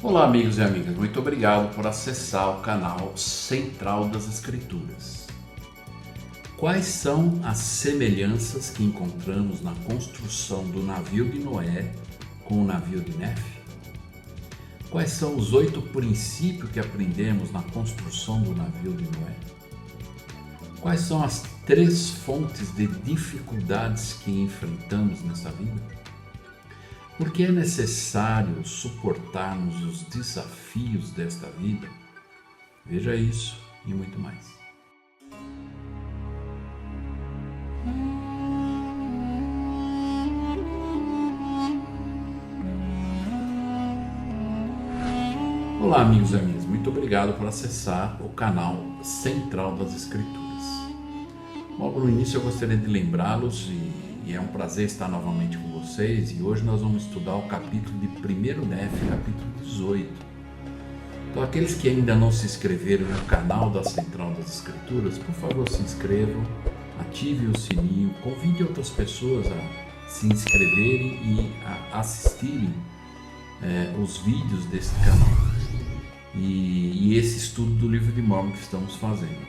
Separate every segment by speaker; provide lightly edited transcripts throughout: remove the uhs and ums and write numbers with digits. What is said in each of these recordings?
Speaker 1: Olá, amigos e amigas, muito obrigado por acessar o canal Central das Escrituras. Quais são as semelhanças que encontramos na construção do navio de Noé com o navio de Nefe? Quais são os 8 princípios que aprendemos na construção do navio de Noé? Quais são as 3 fontes de dificuldades que enfrentamos nessa vida? Por que é necessário suportarmos os desafios desta vida? Veja isso e muito mais. Olá, amigos e amigas, muito obrigado por acessar o canal Central das Escrituras. Logo no início eu gostaria de lembrá-los e é um prazer estar novamente com vocês, e hoje nós vamos estudar o capítulo de 1 Nefe, capítulo 18. Então, aqueles que ainda não se inscreveram no canal da Central das Escrituras, por favor se inscrevam, ativem o sininho, convide outras pessoas a se inscreverem e a assistirem os vídeos desse canal e esse estudo do livro de Mórmon que estamos fazendo.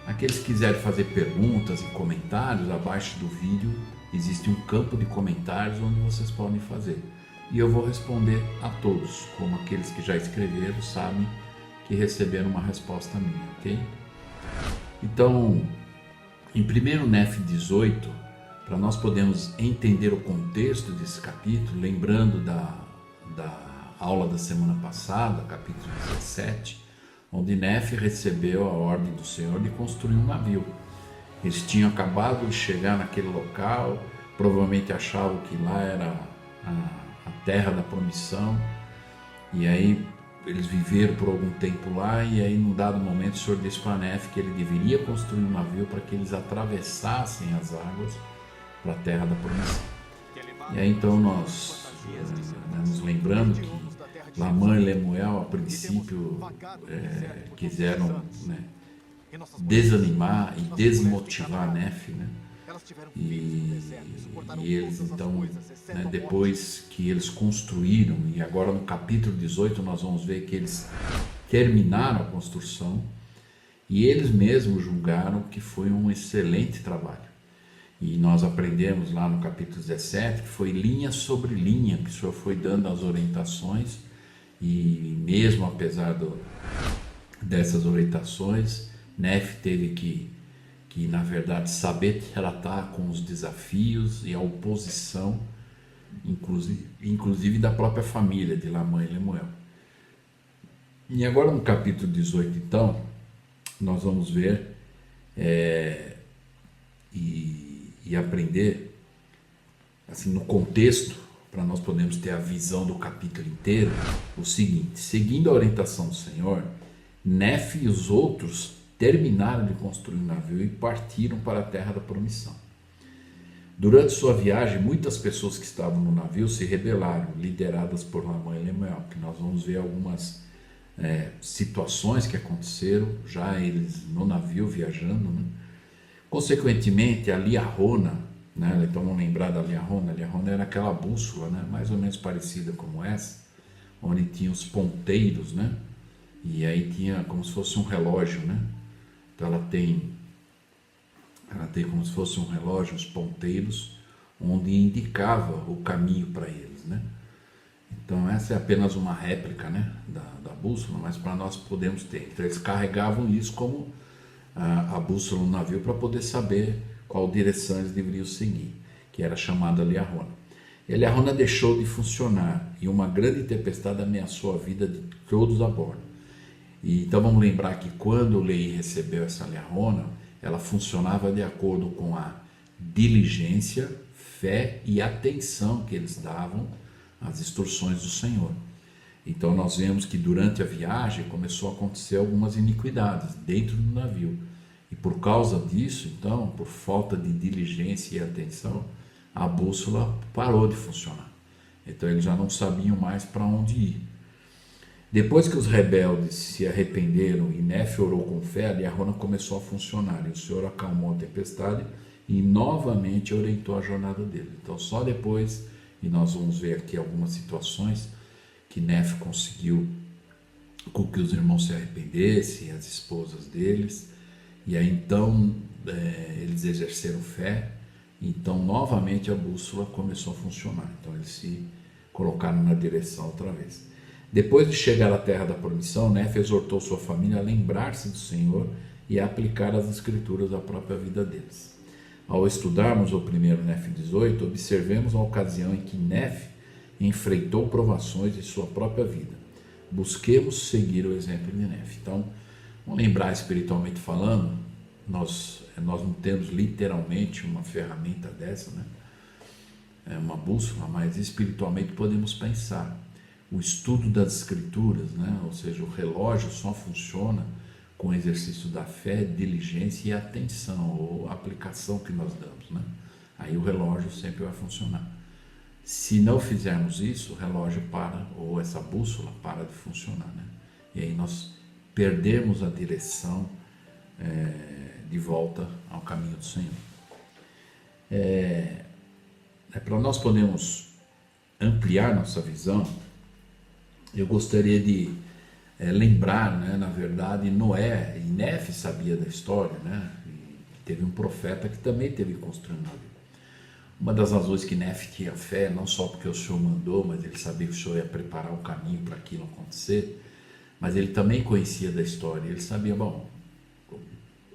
Speaker 1: Aqueles que quiserem fazer perguntas e comentários, abaixo do vídeo existe um campo de comentários onde vocês podem fazer. E eu vou responder a todos, como aqueles que já escreveram sabem que receberam uma resposta minha, ok? Então, em 1 Nefe 18, para nós podermos entender o contexto desse capítulo, lembrando da aula da semana passada, capítulo 17, onde Nefe recebeu a ordem do Senhor de construir um navio. Eles tinham acabado de chegar naquele local, provavelmente achavam que lá era a terra da promissão, e aí eles viveram por algum tempo lá, e aí num dado momento o Senhor disse para Nefe que ele deveria construir um navio para que eles atravessassem as águas para a terra da promissão. E aí então nós nos lembrando que Lamã e Lemuel a princípio quiseram desanimar e desmotivar Nefe, e eles então, depois que eles construíram, e agora no capítulo 18 nós vamos ver que eles terminaram a construção, e eles mesmos julgaram que foi um excelente trabalho. E nós aprendemos lá no capítulo 17 que foi linha sobre linha que o Senhor foi dando as orientações, e mesmo apesar dessas orientações, Nefe teve que na verdade saber tratar com os desafios e a oposição, inclusive da própria família de Lamã e Lemuel. E agora no capítulo 18 então, nós vamos ver e aprender assim no contexto, para nós podermos ter a visão do capítulo inteiro, o seguinte: seguindo a orientação do Senhor, Nefe e os outros terminaram de construir o navio e partiram para a terra da promissão. Durante sua viagem, muitas pessoas que estavam no navio se rebelaram, lideradas por Lamã e Lemuel, que nós vamos ver algumas situações que aconteceram, já eles no navio viajando, Consequentemente, a Liahona, então vamos lembrar da Liahona. A Liahona era aquela bússola, mais ou menos parecida como essa, onde tinha os ponteiros, e aí tinha como se fosse um relógio, Então ela tem como se fosse um relógio, os ponteiros, onde indicava o caminho para eles, Então essa é apenas uma réplica, da bússola, mas para nós podemos ter. Então eles carregavam isso como a bússola no navio para poder saber qual direção eles deveriam seguir, que era chamada Liahona. E a Liahona deixou de funcionar e uma grande tempestade ameaçou a vida de todos a bordo. E então vamos lembrar que quando Lei recebeu essa Liahona, ela funcionava de acordo com a diligência, fé e atenção que eles davam às instruções do Senhor. Então nós vemos que durante a viagem começou a acontecer algumas iniquidades dentro do navio. E por causa disso, então, por falta de diligência e atenção, a bússola parou de funcionar. Então eles já não sabiam mais para onde ir. Depois que os rebeldes se arrependeram e Nefe orou com fé, a Liahona começou a funcionar. E o Senhor acalmou a tempestade e novamente orientou a jornada dele. Então só depois, e nós vamos ver aqui algumas situações, que Nefe conseguiu com que os irmãos se arrependessem, as esposas deles, e aí então eles exerceram fé, então novamente a bússola começou a funcionar, então eles se colocaram na direção outra vez. Depois de chegar à terra da promissão, Nefe exortou sua família a lembrar-se do Senhor e a aplicar as escrituras à própria vida deles. Ao estudarmos o primeiro Nefe 18, observemos a ocasião em que Nefe enfrentou provações de sua própria vida. Busquemos seguir o exemplo de Nefe. Então, vamos lembrar, espiritualmente falando, nós não temos literalmente uma ferramenta dessa, né? É uma bússola, mas espiritualmente podemos pensar. O estudo das escrituras, né? Ou seja, o relógio só funciona com o exercício da fé, diligência e atenção, ou aplicação que nós damos, né? Aí o relógio sempre vai funcionar. Se não fizermos isso, o relógio para, ou essa bússola para de funcionar, né? E aí nós perdemos a direção de volta ao caminho do Senhor. Para nós podermos ampliar nossa visão, eu gostaria de lembrar, né, na verdade, Noé e Nefe sabia da história, né? E teve um profeta que também teve que construir um navio. Uma das razões que Nefe tinha fé, não só porque o Senhor mandou, mas ele sabia que o Senhor ia preparar o caminho para aquilo acontecer, mas ele também conhecia da história. Ele sabia, bom,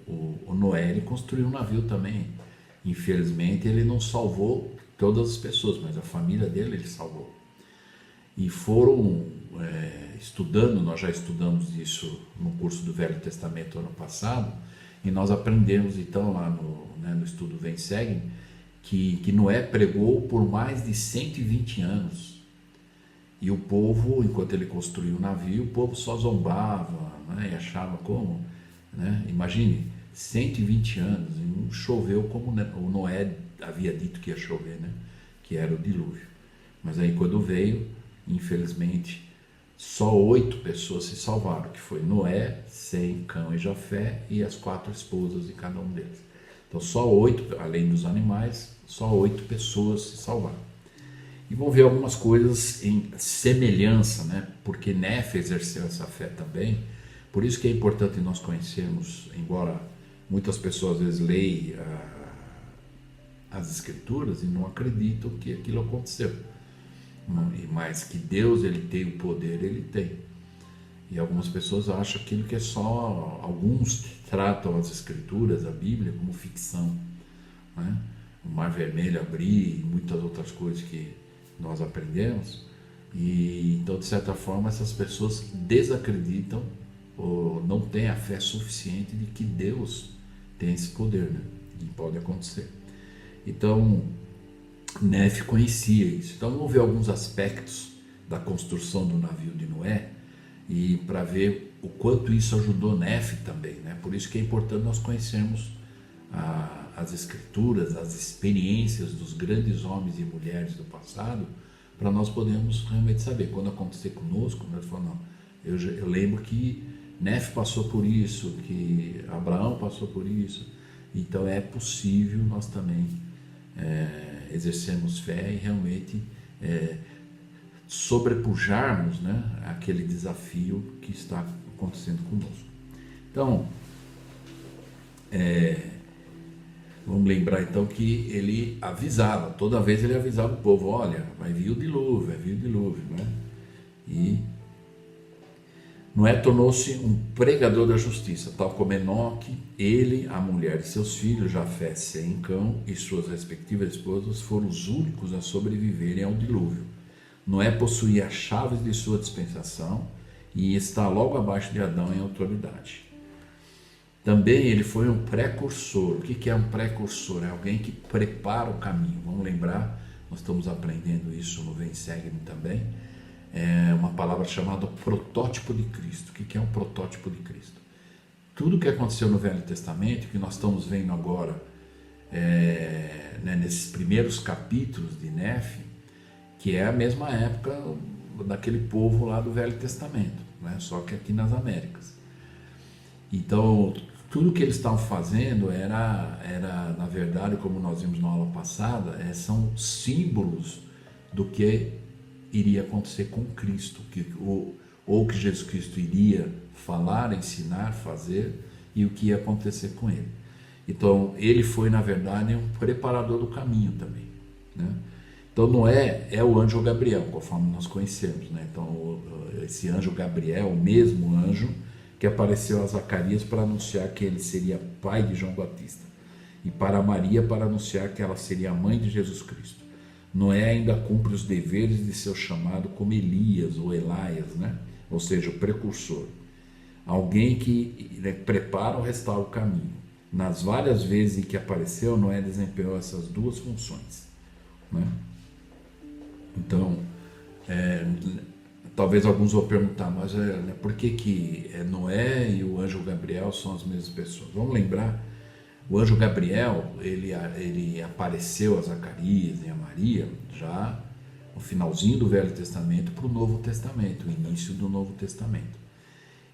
Speaker 1: o Noé ele construiu um navio também. Infelizmente ele não salvou todas as pessoas, mas a família dele ele salvou. E foram estudando, nós já estudamos isso no curso do Velho Testamento ano passado, e nós aprendemos então lá no estudo Vem Segue, que Noé pregou por mais de 120 anos. E o povo, enquanto ele construiu o navio, o povo só zombava, né, e achava como, né? Imagine, 120 anos, e não choveu como o Noé havia dito que ia chover, né? Que era o dilúvio. Mas aí quando veio, infelizmente, só 8 pessoas se salvaram, que foi Noé, Sem, Cão e Jafé, e as 4 esposas de cada um deles. Então só 8, além dos animais, só 8 pessoas se salvaram. E vamos ver algumas coisas em semelhança, né? Porque Nefe exerceu essa fé também. Por isso que é importante nós conhecermos, embora muitas pessoas às vezes leem as escrituras e não acreditam que aquilo aconteceu. Mas que Deus ele tem o poder, ele tem. E algumas pessoas acham aquilo que é só, alguns tratam as escrituras, a Bíblia, como ficção, né? O Mar Vermelho abrir e muitas outras coisas que nós aprendemos. E então, de certa forma, essas pessoas desacreditam ou não têm a fé suficiente de que Deus tem esse poder, né? E pode acontecer. Então, Nefe conhecia isso. Então vamos ver alguns aspectos da construção do navio de Noé e para ver o quanto isso ajudou Nefe também, né? Por isso que é importante nós conhecermos as escrituras, as experiências dos grandes homens e mulheres do passado, para nós podermos realmente saber. Quando acontecer conosco, nós falamos, não, eu lembro que Nefe passou por isso, que Abraão passou por isso, então é possível nós também exercermos fé e realmente sobrepujarmos, né, aquele desafio que está acontecendo conosco. Então, vamos lembrar então que ele avisava, toda vez ele avisava o povo, olha, vai vir o dilúvio, né? E Noé tornou-se um pregador da justiça, tal como Enoque, ele, a mulher e seus filhos, Jafé, Sem, Cão e suas respectivas esposas foram os únicos a sobreviverem ao dilúvio. Noé possuía as chaves de sua dispensação e está logo abaixo de Adão em autoridade. Também ele foi um precursor. O que é um precursor? É alguém que prepara o caminho. Vamos lembrar, nós estamos aprendendo isso no Vem Segue-me também. É uma palavra chamada protótipo de Cristo. O que é um protótipo de Cristo? Tudo que aconteceu no Velho Testamento, que nós estamos vendo agora, né, nesses primeiros capítulos de Nefe, que é a mesma época daquele povo lá do Velho Testamento, né, só que aqui nas Américas. Então, tudo que eles estavam fazendo era, na verdade, como nós vimos na aula passada, são símbolos do que iria acontecer com Cristo, ou que Jesus Cristo iria falar, ensinar, fazer, e o que ia acontecer com ele. Então, ele foi, na verdade, um preparador do caminho também, né? Então, Noé é o anjo Gabriel, conforme nós conhecemos, né? Então, esse anjo Gabriel, o mesmo anjo que apareceu a Zacarias para anunciar que ele seria pai de João Batista, e para Maria para anunciar que ela seria a mãe de Jesus Cristo. Noé ainda cumpre os deveres de seu chamado como Elias ou Elaias, né? Ou seja, o precursor. Alguém que, né, prepara ou restaura o caminho. Nas várias vezes em que apareceu, Noé desempenhou essas duas funções, né? Então, talvez alguns vão perguntar, mas por que Noé e o anjo Gabriel são as mesmas pessoas? Vamos lembrar, o anjo Gabriel, ele apareceu a Zacarias e a Maria já no finalzinho do Velho Testamento para o Novo Testamento, o início do Novo Testamento.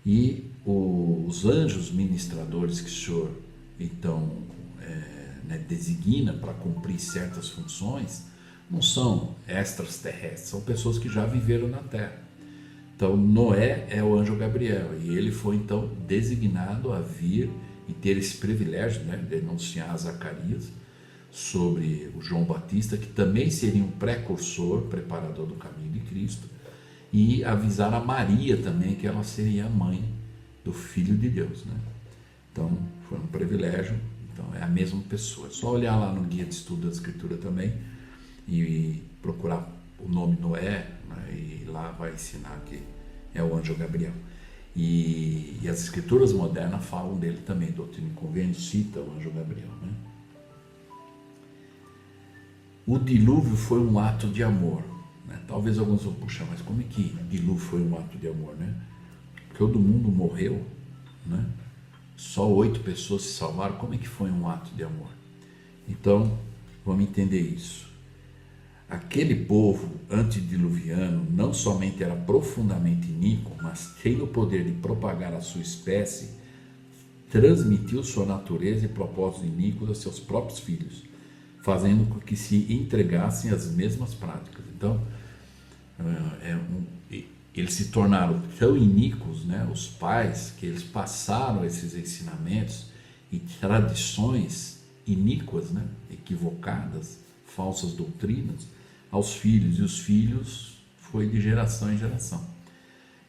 Speaker 1: E os anjos ministradores que o Senhor, então, designa para cumprir certas funções, não são extraterrestres, são pessoas que já viveram na Terra. Então, Noé é o anjo Gabriel, e ele foi, então, designado a vir e ter esse privilégio, né, de anunciar a Zacarias sobre o João Batista, que também seria um precursor, preparador do caminho de Cristo, e avisar a Maria também que ela seria a mãe do Filho de Deus, né? Então, foi um privilégio. Então, é a mesma pessoa. É só olhar lá no guia de estudo da Escritura também e procurar o nome Noé, né? E lá vai ensinar que é o anjo Gabriel. E as Escrituras modernas falam dele também. Doutrina e Convênios cita o anjo Gabriel, né? O dilúvio foi um ato de amor, né? Talvez alguns vão puxar, mas como é que dilúvio foi um ato de amor, né? Porque todo mundo morreu, né? Só 8 pessoas se salvaram. Como é que foi um ato de amor? Então, vamos entender isso. Aquele povo antediluviano não somente era profundamente iníquo, mas tem o poder de propagar a sua espécie, transmitiu sua natureza e propósitos iníquos a seus próprios filhos, fazendo com que se entregassem às mesmas práticas. Então, eles se tornaram tão iníquos, né, os pais, que eles passaram esses ensinamentos e tradições iníquas, né, equivocadas, falsas doutrinas, aos filhos, e os filhos foi de geração em geração.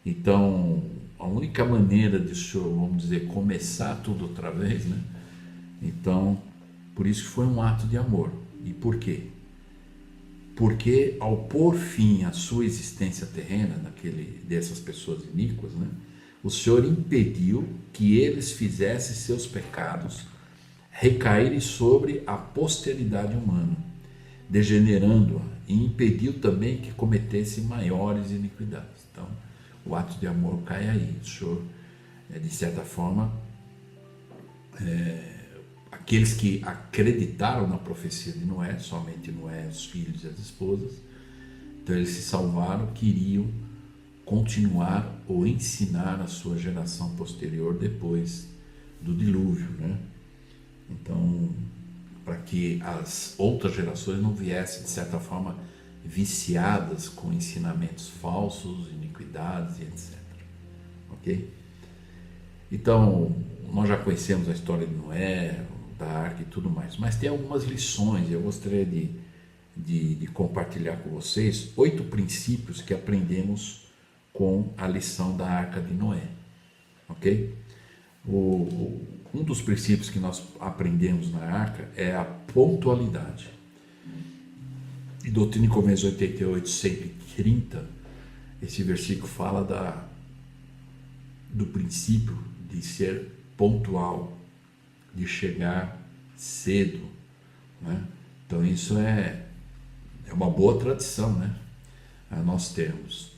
Speaker 1: Então, a única maneira de o senhor, vamos dizer, começar tudo outra vez, né? Então, por isso que foi um ato de amor. E por quê? Porque ao pôr fim à sua existência terrena, dessas pessoas iníquas, né, o Senhor impediu que eles fizessem seus pecados recaírem sobre a posteridade humana, degenerando-a, e impediu também que cometessem maiores iniquidades. Então, o ato de amor cai aí. O Senhor, de certa forma, aqueles que acreditaram na profecia de Noé, somente Noé, os filhos e as esposas, então eles se salvaram, queriam continuar ou ensinar a sua geração posterior depois do dilúvio, né? Então, para que as outras gerações não viessem, de certa forma, viciadas com ensinamentos falsos, iniquidades e etc. Ok? Então, nós já conhecemos a história de Noé, da arca e tudo mais, mas tem algumas lições. Eu gostaria de compartilhar com vocês 8 princípios que aprendemos com a lição da arca de Noé, ok? Um dos princípios que nós aprendemos na arca é a pontualidade. E Doutrina e Convênios 88, 130, esse versículo fala do princípio de ser pontual, de chegar cedo, né? Então isso é uma boa tradição, né? Nós temos,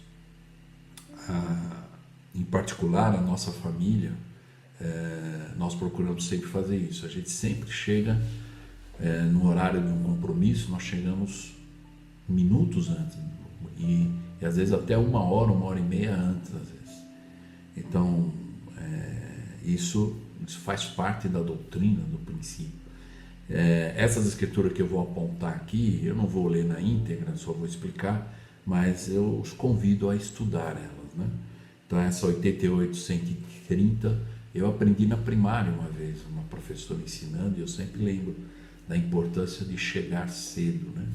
Speaker 1: em particular a nossa família, nós procuramos sempre fazer isso. A gente sempre chega no horário de um compromisso, nós chegamos minutos antes, e às vezes até 1 hora, 1h30 antes, às vezes. Então, isso faz parte da doutrina, do princípio. Essas escrituras que eu vou apontar aqui, eu não vou ler na íntegra, só vou explicar, mas eu os convido a estudar elas, né? Então essa 88-130 eu aprendi na primária uma vez, uma professora ensinando, e eu sempre lembro da importância de chegar cedo, né?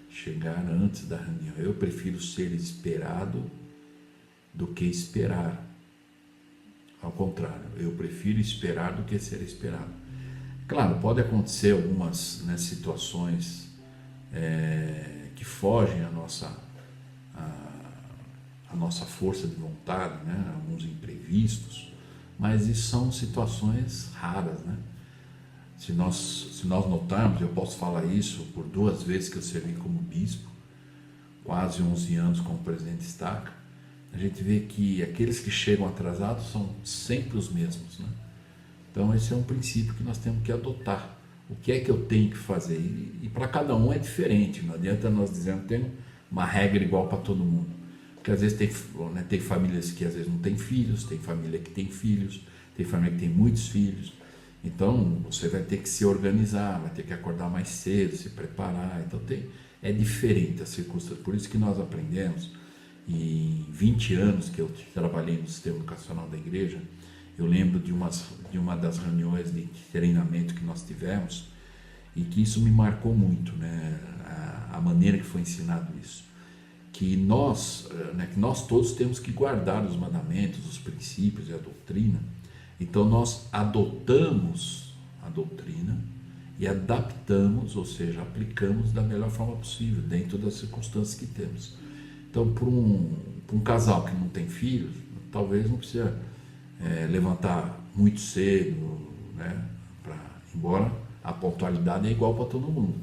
Speaker 1: Chegar antes da reunião. Eu prefiro ser esperado do que esperar. Ao contrário, eu prefiro esperar do que ser esperado. Claro, pode acontecer algumas, né, situações que fogem à nossa força de vontade, né? Alguns imprevistos, mas isso são situações raras, né? Se nós notarmos, eu posso falar isso por 2 vezes que eu servi como bispo, quase 11 anos como presidente estaca, a gente vê que aqueles que chegam atrasados são sempre os mesmos, né? Então esse é um princípio que nós temos que adotar. O que é que eu tenho que fazer? E para cada um é diferente, não adianta nós dizermos que tem uma regra igual para todo mundo. Porque às vezes tem famílias que às vezes não tem filhos, tem família que tem filhos, tem família que tem muitos filhos. Então você vai ter que se organizar, vai ter que acordar mais cedo, se preparar. Então é diferente as circunstâncias. Por isso que nós aprendemos, e 20 anos que eu trabalhei no sistema educacional da igreja, eu lembro de uma das reuniões de treinamento que nós tivemos, e que isso me marcou muito, né? A maneira que foi ensinado isso. Que nós todos temos que guardar os mandamentos, os princípios e a doutrina. Então nós adotamos a doutrina e adaptamos, ou seja, aplicamos da melhor forma possível, dentro das circunstâncias que temos. Então, para um casal que não tem filhos, talvez não precisa levantar muito cedo, né? Embora a pontualidade é igual para todo mundo.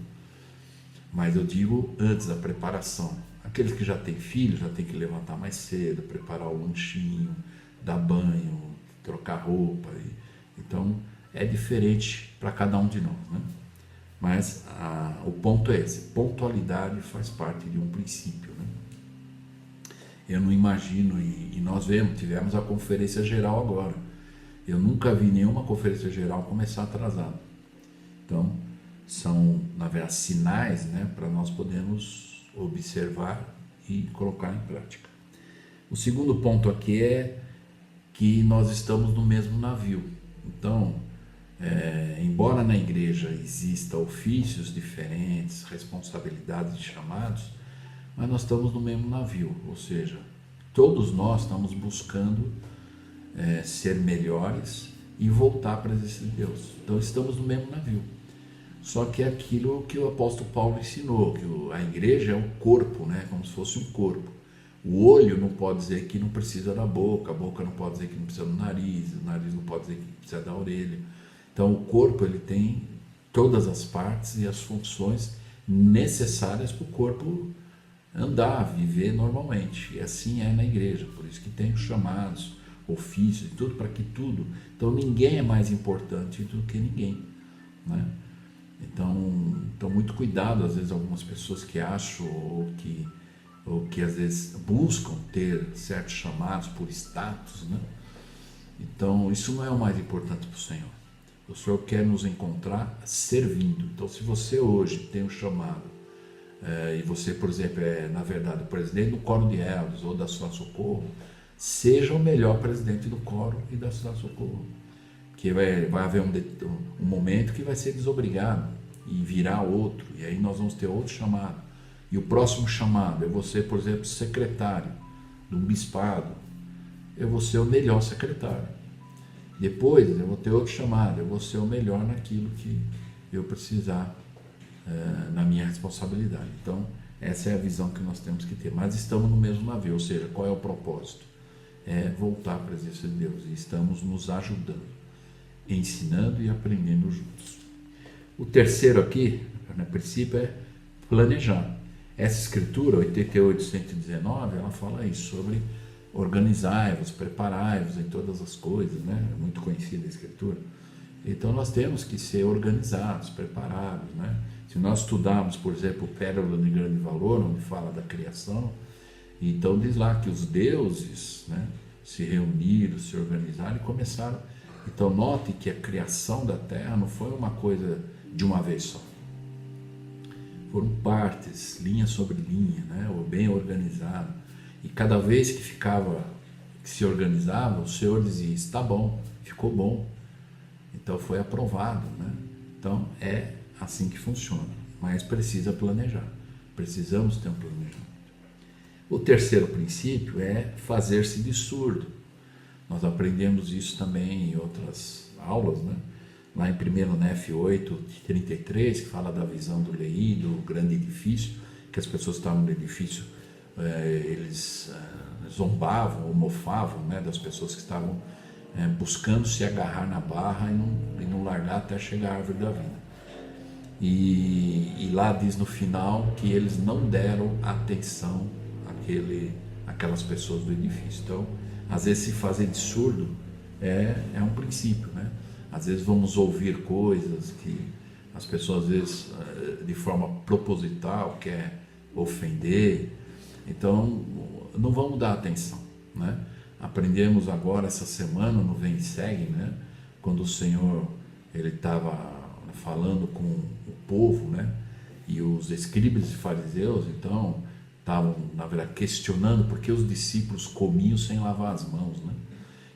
Speaker 1: Mas eu digo antes da preparação. Aqueles que já têm filhos já tem que levantar mais cedo, preparar o lanchinho, dar banho, trocar roupa. Então é diferente para cada um de nós, né? Mas o ponto é esse: pontualidade faz parte de um princípio, né? Eu não imagino, e nós tivemos a conferência geral agora. Eu nunca vi nenhuma conferência geral começar atrasado. Então são, na verdade, sinais, né, para nós podermos observar e colocar em prática. O segundo ponto aqui é que nós estamos no mesmo navio. Então, embora na igreja exista ofícios diferentes, responsabilidades e chamados, mas nós estamos no mesmo navio, ou seja, todos nós estamos buscando ser melhores e voltar para a presença de Deus. Então estamos no mesmo navio. Só que é aquilo que o apóstolo Paulo ensinou, que a igreja é um corpo, né? Como se fosse um corpo. O olho não pode dizer que não precisa da boca, a boca não pode dizer que não precisa do nariz, o nariz não pode dizer que precisa da orelha. Então o corpo, ele tem todas as partes e as funções necessárias para o corpo andar, viver normalmente. E assim é na igreja, por isso que tem os chamados, ofícios e tudo, para que tudo. Então ninguém é mais importante do que ninguém, né? Então muito cuidado, às vezes algumas pessoas que acham ou que às vezes buscam ter certos chamados por status, né? Então isso não é o mais importante para o Senhor. O Senhor quer nos encontrar servindo. Então se você hoje tem um chamado, e você, por exemplo, na verdade, o presidente do coro de elos ou da Cidade Socorro, seja o melhor presidente do coro e da Cidade Socorro. Que vai haver um momento que vai ser desobrigado e virá outro, e aí nós vamos ter outro chamado. E o próximo chamado é você, por exemplo, secretário de um bispado. Eu vou ser o melhor secretário. Depois eu vou ter outro chamado, eu vou ser o melhor naquilo que eu precisar, na minha responsabilidade. Então essa é a visão que nós temos que ter. Mas estamos no mesmo navio, ou seja, qual é o propósito? É voltar à presença de Deus, e estamos nos ajudando, ensinando e aprendendo juntos. O terceiro aqui, no princípio, é planejar. Essa escritura, 88-119, ela fala isso, sobre organizai-vos, preparai-vos em todas as coisas, né? É muito conhecida a escritura. Então nós temos que ser organizados, preparados, né? Se nós estudarmos, por exemplo, Pérola de Grande Valor, onde fala da criação, então diz lá que os deuses, né, se reuniram, se organizaram e começaram. Então note que a criação da terra não foi uma coisa de uma vez só. foram partes, linha sobre linha, né? Bem organizado. E cada vez que se organizava, o Senhor dizia: está bom, ficou bom. Então foi aprovado, né? Então é assim que funciona, mas precisa planejar. Precisamos ter um planejamento. O terceiro princípio é fazer-se de surdo. Nós aprendemos isso também em outras aulas, né? Lá em 1 Nef 8:33, que fala da visão do Lei, do grande edifício, que as pessoas estavam no edifício, eles zombavam ou mofavam, né, das pessoas que estavam buscando se agarrar na barra e não largar até chegar à árvore da vida. E lá diz no final que eles não deram atenção àquelas pessoas do edifício. Então, às vezes, se fazer de surdo é um princípio, né? Às vezes vamos ouvir coisas que as pessoas, às vezes, de forma proposital, quer ofender. Então, não vamos dar atenção, né? Aprendemos agora, essa semana, no Vem e Segue, né? Quando o Senhor estava falando com o povo, né? E os escribas e fariseus, então, estavam, na verdade, questionando por que os discípulos comiam sem lavar as mãos, né?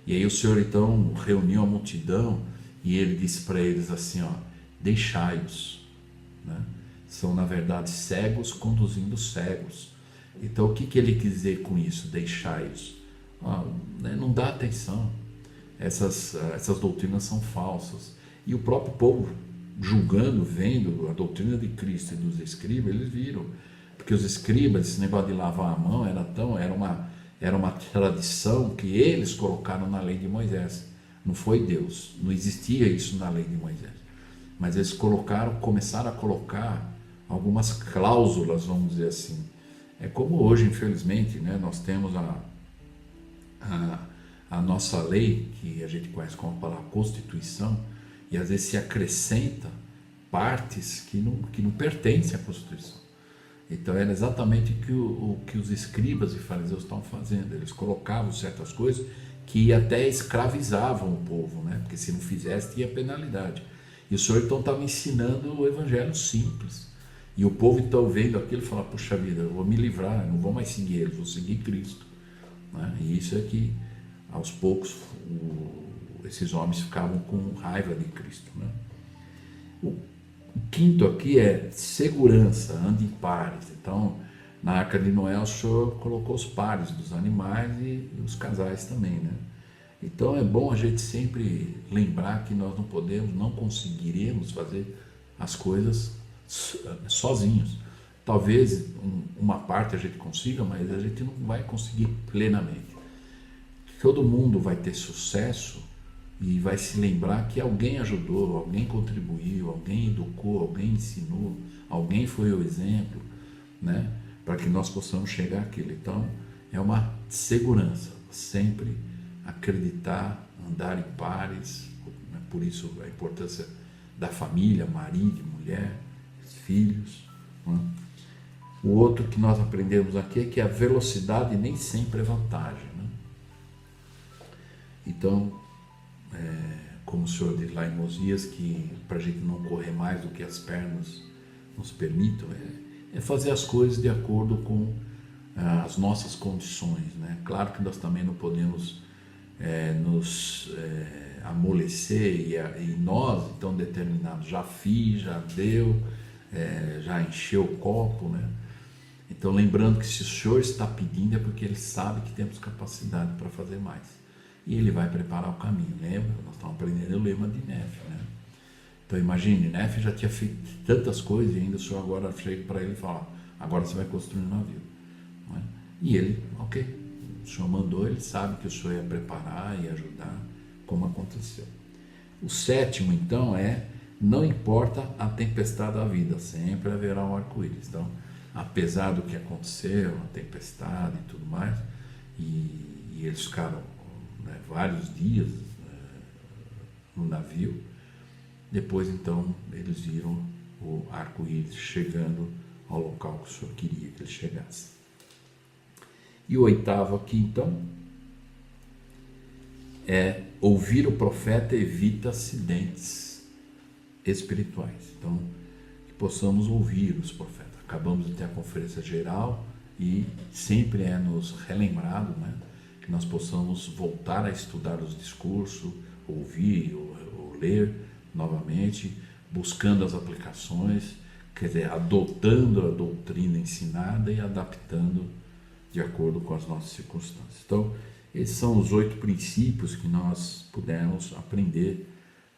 Speaker 1: E aí o Senhor, então, reuniu a multidão e ele disse para eles assim, ó: deixai-os, né? São, na verdade, cegos conduzindo cegos. Então, o que ele quis dizer com isso? Deixai-os. Não dá atenção. Essas doutrinas são falsas. E o próprio povo, julgando, vendo a doutrina de Cristo e dos escribas, eles viram. Porque os escribas, esse negócio de lavar a mão era uma tradição que eles colocaram na lei de Moisés. Não foi Deus. Não existia isso na lei de Moisés. Mas eles começaram a colocar algumas cláusulas, vamos dizer assim. É como hoje, infelizmente, né, nós temos a nossa lei, que a gente conhece como a palavra Constituição, e às vezes se acrescenta partes que não pertencem à Constituição. Então era exatamente o que os escribas e fariseus estavam fazendo. Eles colocavam certas coisas que até escravizavam o povo, né? Porque se não fizesse tinha penalidade. E o Senhor então estava ensinando o evangelho simples. E o povo então vendo aquilo fala: puxa vida, eu vou me livrar, eu não vou mais seguir eles, vou seguir Cristo, né? E isso é que aos poucos esses homens ficavam com raiva de Cristo, né? O quinto aqui é segurança, ande em pares. Então, na Arca de Noé, o Senhor colocou os pares dos animais e os casais também, né? Então é bom a gente sempre lembrar que nós não conseguiremos fazer as coisas sozinhos. Talvez uma parte a gente consiga, mas a gente não vai conseguir plenamente. Todo mundo vai ter sucesso e vai se lembrar que alguém ajudou, alguém contribuiu, alguém educou, alguém ensinou, alguém foi o exemplo, né? Para que nós possamos chegar àquilo. Então, é uma segurança, sempre acreditar, andar em pares, né? Por isso a importância da família, marido, mulher, filhos, né? O outro que nós aprendemos aqui é que a velocidade nem sempre é vantagem, né? Então, como o Senhor diz lá em Mosias, que para a gente não correr mais do que as pernas nos permitam, é fazer as coisas de acordo com as nossas condições, né? Claro que nós também não podemos nos amolecer e nós, então, determinados, já fiz, já deu, já encheu o copo, né? Então, lembrando que se o Senhor está pedindo é porque Ele sabe que temos capacidade para fazer mais. E Ele vai preparar o caminho. Lembra? Nós estamos aprendendo o lema de Nef, né? Então imagine, Nef já tinha feito tantas coisas e ainda o Senhor agora chega para ele e fala: agora você vai construir um navio, não é? E ele, ok, o Senhor mandou, ele sabe que o Senhor ia preparar e ajudar, como aconteceu. O sétimo, então, não importa a tempestade da vida, sempre haverá um arco-íris. Então, apesar do que aconteceu, a tempestade e tudo mais, e eles ficaram, né, vários dias no navio, depois então eles viram o arco-íris chegando ao local que o Senhor queria que ele chegasse. E o oitavo aqui então é: ouvir o profeta evita acidentes espirituais. Então, que possamos ouvir os profetas. Acabamos de ter a conferência geral e sempre é nos relembrado, né, que nós possamos voltar a estudar os discursos, ouvir ou ler novamente, buscando as aplicações, quer dizer, adotando a doutrina ensinada e adaptando de acordo com as nossas circunstâncias. Então, esses são os 8 princípios que nós pudemos aprender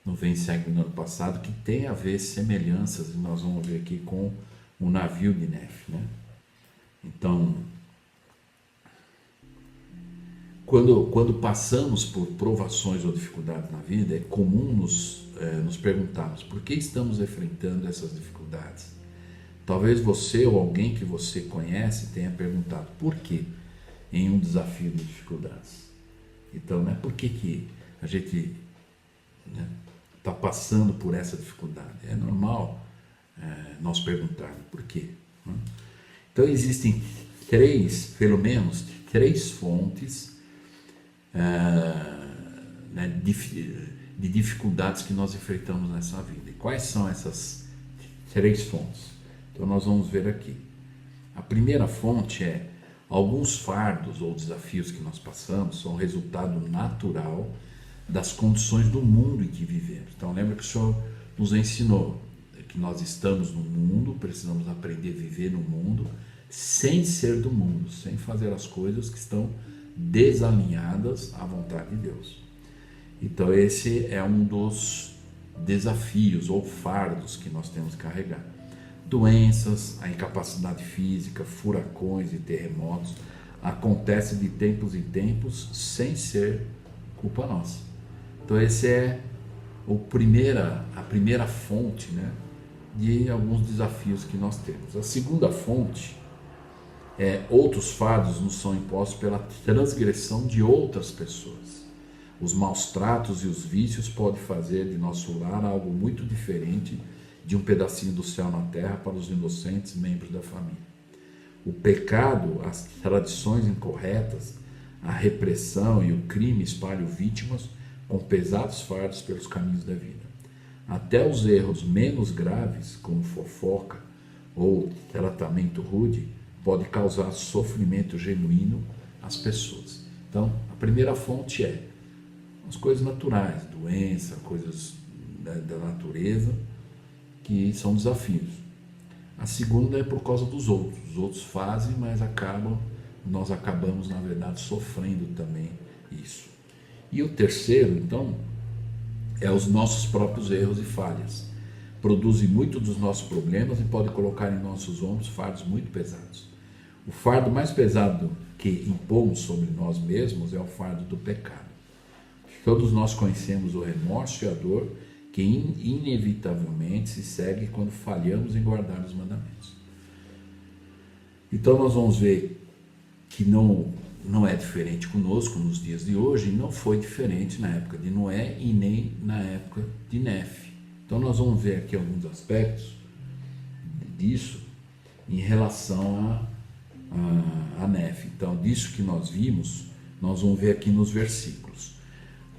Speaker 1: no Vem Segue no ano passado, que tem a ver semelhanças, e nós vamos ver aqui com o navio de Nef, né? Então, quando passamos por provações ou dificuldades na vida, é comum nos perguntarmos por que estamos enfrentando essas dificuldades. Talvez você ou alguém que você conhece tenha perguntado por quê em um desafio de dificuldades. Então, né, por que a gente está passando por essa dificuldade? É normal nós perguntarmos por quê. Né? Então, existem pelo menos três fontes de dificuldades que nós enfrentamos nessa vida. E quais são essas 3 fontes? Então nós vamos ver aqui. A primeira fonte é: alguns fardos ou desafios que nós passamos são resultado natural das condições do mundo em que vivemos. Então lembra que o Senhor nos ensinou que nós estamos no mundo, precisamos aprender a viver no mundo sem ser do mundo, sem fazer as coisas que estão desalinhadas à vontade de Deus. Então esse é um dos desafios ou fardos que nós temos que carregar. Doenças, a incapacidade física, furacões e terremotos acontecem de tempos em tempos sem ser culpa nossa. Então esse é a primeira fonte, né, de alguns desafios que nós temos. A segunda fonte outros fardos nos são impostos pela transgressão de outras pessoas. Os maus tratos e os vícios podem fazer de nosso lar algo muito diferente de um pedacinho do céu na terra para os inocentes membros da família. O pecado, as tradições incorretas, a repressão e o crime espalham vítimas com pesados fardos pelos caminhos da vida. Até os erros menos graves, como fofoca ou tratamento rude, pode causar sofrimento genuíno às pessoas. Então, a primeira fonte é as coisas naturais, doença, coisas da natureza, que são desafios. A segunda é por causa dos outros. Os outros fazem, mas nós acabamos, na verdade, sofrendo também isso. E o terceiro, então, é os nossos próprios erros e falhas. Produzem muito dos nossos problemas e podem colocar em nossos ombros fardos muito pesados. O fardo mais pesado que impomos sobre nós mesmos é o fardo do pecado. Todos nós conhecemos o remorso e a dor que inevitavelmente se segue quando falhamos em guardar os mandamentos. Então nós vamos ver que não é diferente conosco nos dias de hoje, e não foi diferente na época de Noé e nem na época de Nef. Então nós vamos ver aqui alguns aspectos disso em relação a Nef. Então, disso que nós vimos, nós vamos ver aqui nos versículos.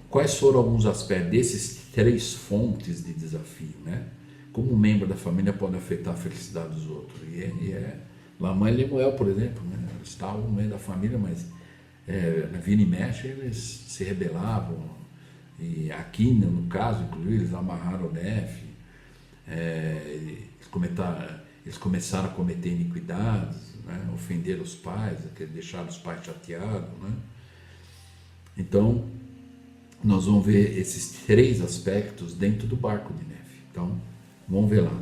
Speaker 1: Quais foram alguns aspectos desses 3 fontes de desafio, né? Como um membro da família pode afetar a felicidade dos outros? Lamã e Lemuel, por exemplo, né? Eles estavam no meio da família, mas na vira e mexe eles se rebelavam. E aqui, no caso, inclusive, eles amarraram Nef, eles começaram a cometer iniquidades, né? Ofender os pais, deixar os pais chateados, né? Então, nós vamos ver esses 3 aspectos dentro do barco de Nef. Então, vamos ver lá.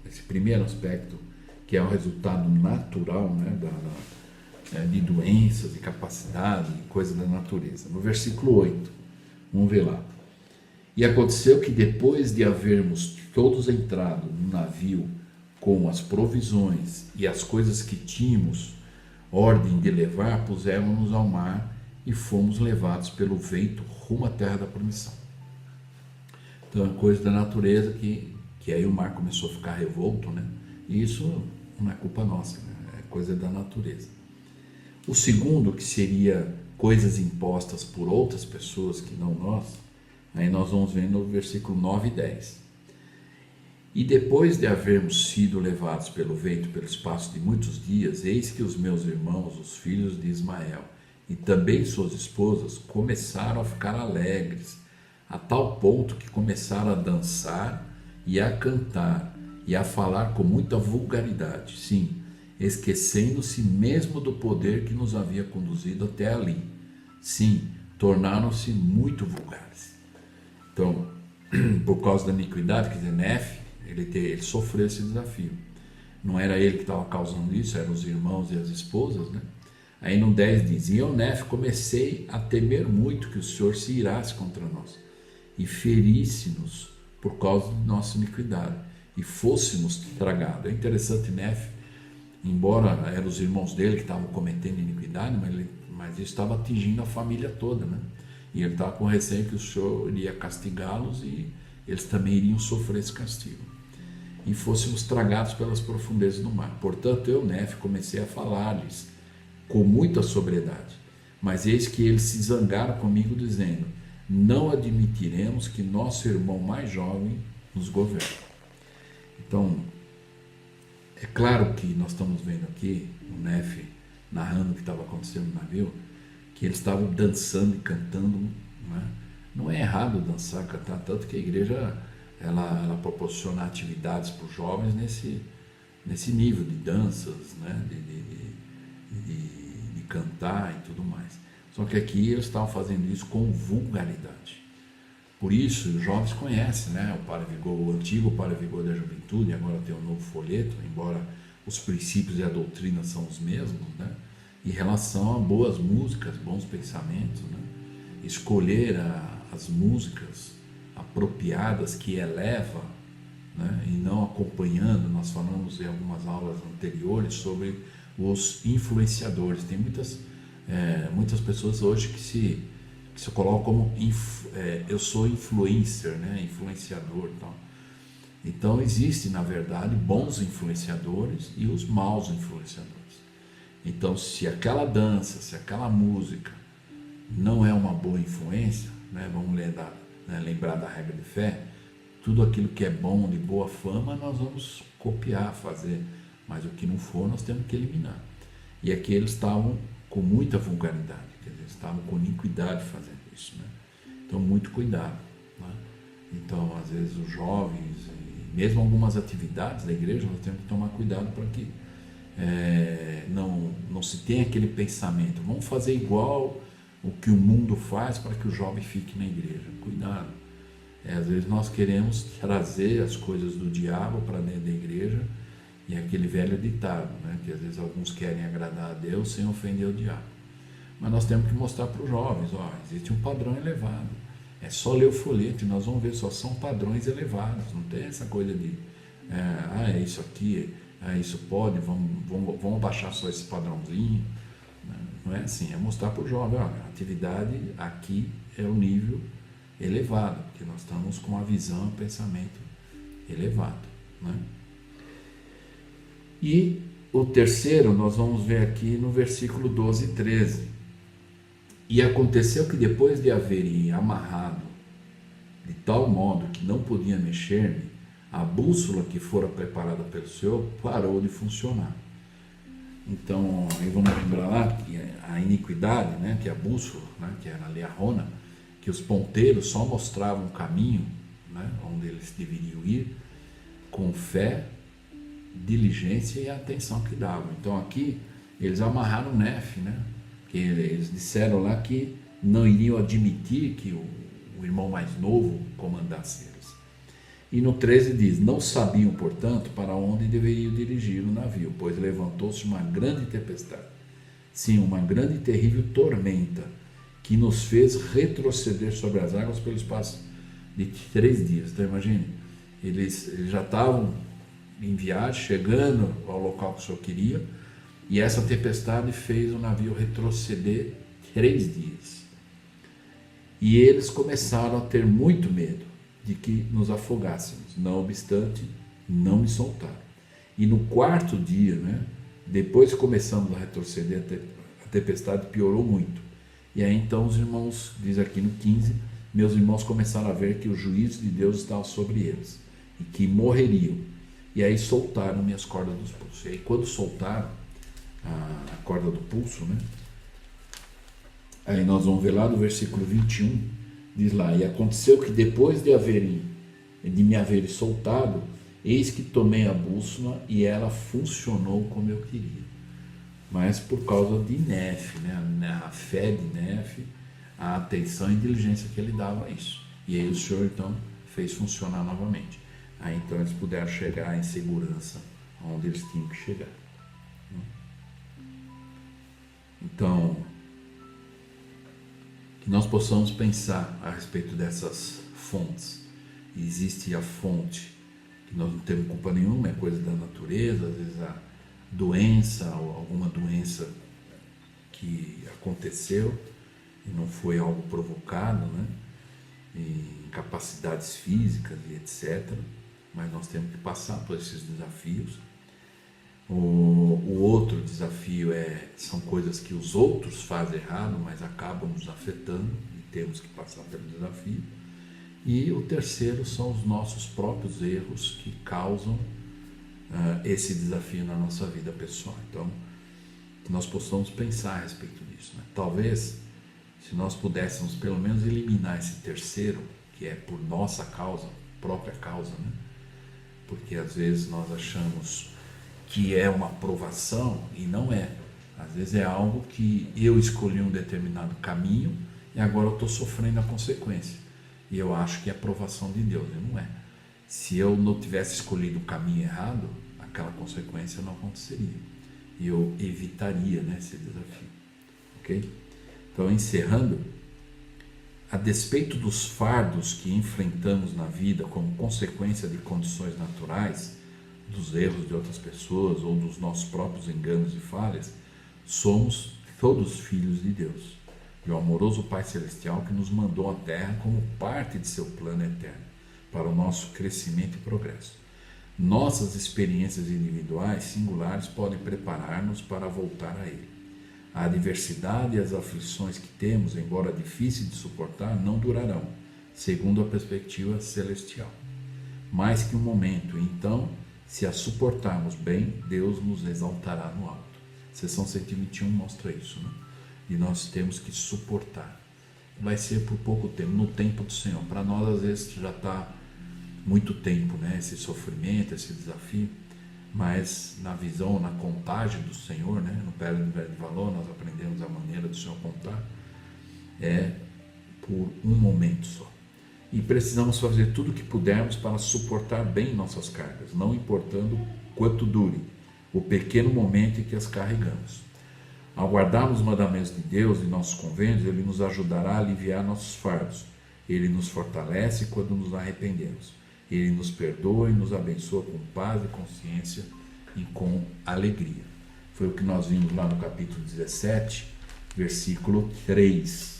Speaker 1: Esse primeiro aspecto, que é o resultado natural, né, de doenças, de capacidade, coisa da natureza. No versículo 8, vamos ver lá. E aconteceu que depois de havermos todos entrado no navio com as provisões e as coisas que tínhamos ordem de levar, pusemos-nos ao mar e fomos levados pelo vento rumo à terra da promissão. Então é coisa da natureza que aí o mar começou a ficar revolto, né? E isso não é culpa nossa, né? É coisa da natureza. O segundo, que seria coisas impostas por outras pessoas que não nós, aí nós vamos ver no versículo 9 e 10. E depois de havermos sido levados pelo vento pelo espaço de muitos dias, eis que os meus irmãos, os filhos de Ismael, e também suas esposas, começaram a ficar alegres, a tal ponto que começaram a dançar e a cantar e a falar com muita vulgaridade, sim, esquecendo-se mesmo do poder que nos havia conduzido até ali. Sim, tornaram-se muito vulgares. Então, por causa da iniquidade, quer dizer, Nefe, ele sofreu esse desafio. Não era ele que estava causando isso, eram os irmãos e as esposas, né? Aí no 10 diz: e eu, Nefe, comecei a temer muito que o Senhor se irasse contra nós e ferisse-nos por causa de nossa iniquidade e fôssemos tragados. É interessante, Nefe, embora eram os irmãos dele que estavam cometendo iniquidade, mas isso estava atingindo a família toda, né? E ele estava com receio que o Senhor iria castigá-los e eles também iriam sofrer esse castigo. E fôssemos tragados pelas profundezas do mar. Portanto, eu, Nefe, comecei a falar-lhes com muita sobriedade. Mas eis que eles se zangaram comigo, dizendo: não admitiremos que nosso irmão mais jovem nos governe. Então, é claro que nós estamos vendo aqui o Nefe narrando o que estava acontecendo no navio, que eles estavam dançando e cantando, né? Não é errado dançar, cantar, tanto que a igreja ela proporciona atividades para os jovens nesse nível de danças, né? de cantar e tudo mais. Só que aqui eles estavam fazendo isso com vulgaridade. Por isso, os jovens conhecem, né? O antigo Para Vigor da Juventude, agora tem um novo folheto, embora os princípios e a doutrina são os mesmos, né? Em relação a boas músicas, bons pensamentos, né? Escolher as músicas apropriadas que eleva, né? E não acompanhando. Nós falamos em algumas aulas anteriores sobre os influenciadores. Tem muitas pessoas hoje que se colocam como eu sou influencer, né? Influenciador, tal. Então existe, na verdade, bons influenciadores e os maus influenciadores. Então, se aquela dança, se aquela música não é uma boa influência, né? Vamos lembrar da regra de fé, tudo aquilo que é bom, de boa fama, nós vamos copiar, fazer, mas o que não for, nós temos que eliminar. E aqui eles estavam com muita vulgaridade, quer dizer, estavam com iniquidade fazendo isso, né? Então, muito cuidado, né? Então, às vezes, os jovens, e mesmo algumas atividades da igreja, nós temos que tomar cuidado para que não se tenha aquele pensamento, vamos fazer igual o que o mundo faz para que o jovem fique na igreja. Cuidado. Às vezes nós queremos trazer as coisas do diabo para dentro da igreja, e é aquele velho ditado, né? Que às vezes alguns querem agradar a Deus sem ofender o diabo. Mas nós temos que mostrar para os jovens, existe um padrão elevado. É só ler o folheto e nós vamos ver, só são padrões elevados. Não tem essa coisa de, é isso aqui, isso pode, vamos abaixar só esse padrãozinho. Não é assim, é mostrar para o jovem, a atividade aqui é o nível elevado, porque nós estamos com a visão, o pensamento elevado, né? E o terceiro nós vamos ver aqui no versículo 12 e 13. E aconteceu que depois de haverem amarrado de tal modo que não podia mexer-me, a bússola que fora preparada pelo Senhor parou de funcionar. Então, aí vamos lembrar lá que a iniquidade, né, que a bússola, né, que era ali a Rona, que os ponteiros só mostravam o caminho, né, onde eles deveriam ir, com fé, diligência e a atenção que davam. Então aqui eles amarraram o Nefe, né, que eles disseram lá que não iriam admitir que o irmão mais novo comandasse eles. E no 13 diz: não sabiam, portanto, para onde deveriam dirigir o navio, pois levantou-se uma grande tempestade, sim, uma grande e terrível tormenta, que nos fez retroceder sobre as águas pelo espaço de 3 dias. Então imagine, eles já estavam em viagem, chegando ao local que o Senhor queria, e essa tempestade fez o navio retroceder 3 dias. E eles começaram a ter muito medo de que nos afogássemos. Não obstante, não me soltaram. E no 4º dia, né, depois que começamos a retroceder, a tempestade piorou muito. E aí então os irmãos, diz aqui no 15, meus irmãos começaram a ver que o juízo de Deus estava sobre eles. e que morreriam. E aí soltaram minhas cordas dos pulsos. E aí quando soltaram a corda do pulso, né? Aí nós vamos ver lá no versículo 21, diz lá: e aconteceu que depois de me haverem soltado, eis que tomei a bússola e ela funcionou como eu queria. Mas por causa de Nefe, né? A fé de Nefe, a atenção e diligência que ele dava a isso. E aí o Senhor então fez funcionar novamente. Aí então eles puderam chegar em segurança onde eles tinham que chegar. Então, que nós possamos pensar a respeito dessas fontes. Existe a fonte que nós não temos culpa nenhuma, é coisa da natureza, às vezes a doença ou alguma doença que aconteceu e não foi algo provocado, né? Incapacidades físicas e etc. Mas nós temos que passar por esses desafios. O outro desafio são coisas que os outros fazem errado, mas acabam nos afetando e temos que passar pelo desafio. E o terceiro são os nossos próprios erros que causam esse desafio na nossa vida pessoal. Então, que nós possamos pensar a respeito disso, né? Talvez, se nós pudéssemos pelo menos eliminar esse terceiro, que é por nossa causa, própria causa, né? Porque às vezes nós achamos que é uma provação e não é. Às vezes é algo que eu escolhi um determinado caminho e agora eu estou sofrendo a consequência. E eu acho que é aprovação de Deus, e não é. Se eu não tivesse escolhido o caminho errado, aquela consequência não aconteceria. E eu evitaria, né, esse desafio. Ok? Então, encerrando, a despeito dos fardos que enfrentamos na vida como consequência de condições naturais, dos erros de outras pessoas ou dos nossos próprios enganos e falhas, somos todos filhos de Deus, de um amoroso Pai Celestial que nos mandou à Terra como parte de seu plano eterno, para o nosso crescimento e progresso. Nossas experiências individuais singulares podem preparar-nos para voltar a Ele. A adversidade e as aflições que temos, embora difíceis de suportar, não durarão, segundo a perspectiva celestial. Mais que um momento, então, se a suportarmos bem, Deus nos exaltará no alto. Seção 121 mostra isso, né? E nós temos que suportar. Vai ser por pouco tempo, no tempo do Senhor. Para nós, às vezes, já está muito tempo, né? Esse sofrimento, esse desafio. Mas na visão, na contagem do Senhor, né? No Pérola do Velho de Valor, nós aprendemos a maneira do Senhor contar. É por um momento só. E precisamos fazer tudo o que pudermos para suportar bem nossas cargas, não importando quanto dure o pequeno momento em que as carregamos. Ao guardarmos os mandamentos de Deus e nossos convênios, Ele nos ajudará a aliviar nossos fardos. Ele nos fortalece quando nos arrependemos. Ele nos perdoa e nos abençoa com paz e consciência e com alegria. Foi o que nós vimos lá no capítulo 17, versículo 3.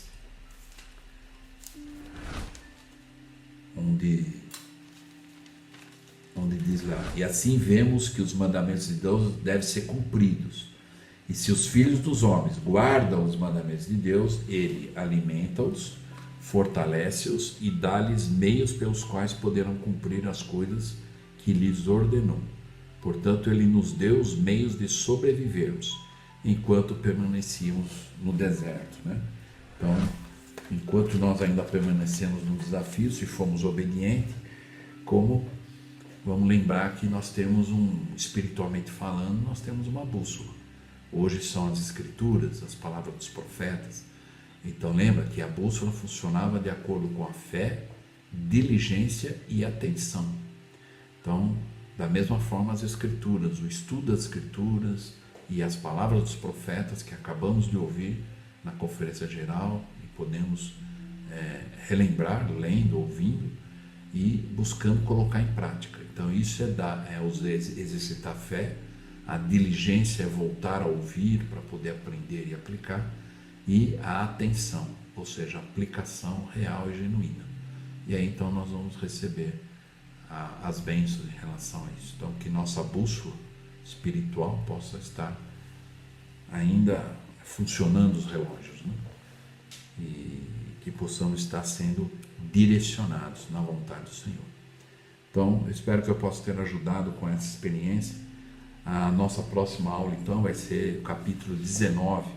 Speaker 1: Onde diz lá: e assim vemos que os mandamentos de Deus devem ser cumpridos. E se os filhos dos homens guardam os mandamentos de Deus, Ele alimenta-os, fortalece-os e dá-lhes meios pelos quais poderão cumprir as coisas que lhes ordenou. Portanto, Ele nos deu os meios de sobrevivermos enquanto permanecíamos no deserto, né? Então, enquanto nós ainda permanecemos no desafio, se formos obedientes, vamos lembrar que nós temos espiritualmente falando, nós temos uma bússola. Hoje são as escrituras, as palavras dos profetas. Então lembra que a bússola funcionava de acordo com a fé, diligência e atenção. Então, da mesma forma as escrituras, o estudo das escrituras e as palavras dos profetas que acabamos de ouvir na conferência geral, podemos relembrar, lendo, ouvindo e buscando colocar em prática. Então isso exercitar a fé, a diligência é voltar a ouvir para poder aprender e aplicar, e a atenção, ou seja, a aplicação real e genuína. E aí então nós vamos receber as bênçãos em relação a isso. Então que nossa bússola espiritual possa estar ainda funcionando os relógios, né? E que possamos estar sendo direcionados na vontade do Senhor. Então, eu espero que eu possa ter ajudado com essa experiência. A nossa próxima aula, então, vai ser o capítulo 19.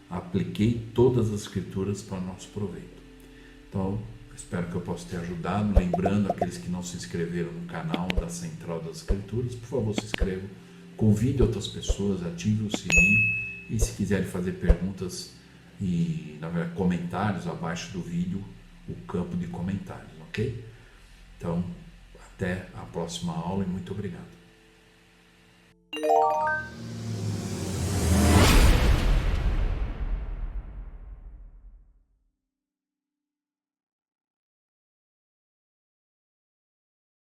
Speaker 1: Apliquei todas as escrituras para nosso proveito. Então, espero que eu possa ter ajudado. Lembrando, aqueles que não se inscreveram no canal da Central das Escrituras, por favor, se inscrevam. Convide outras pessoas, ative o sininho. E se quiserem fazer perguntas e, na verdade, comentários abaixo do vídeo, o campo de comentários, ok? Então, até a próxima aula e muito obrigado.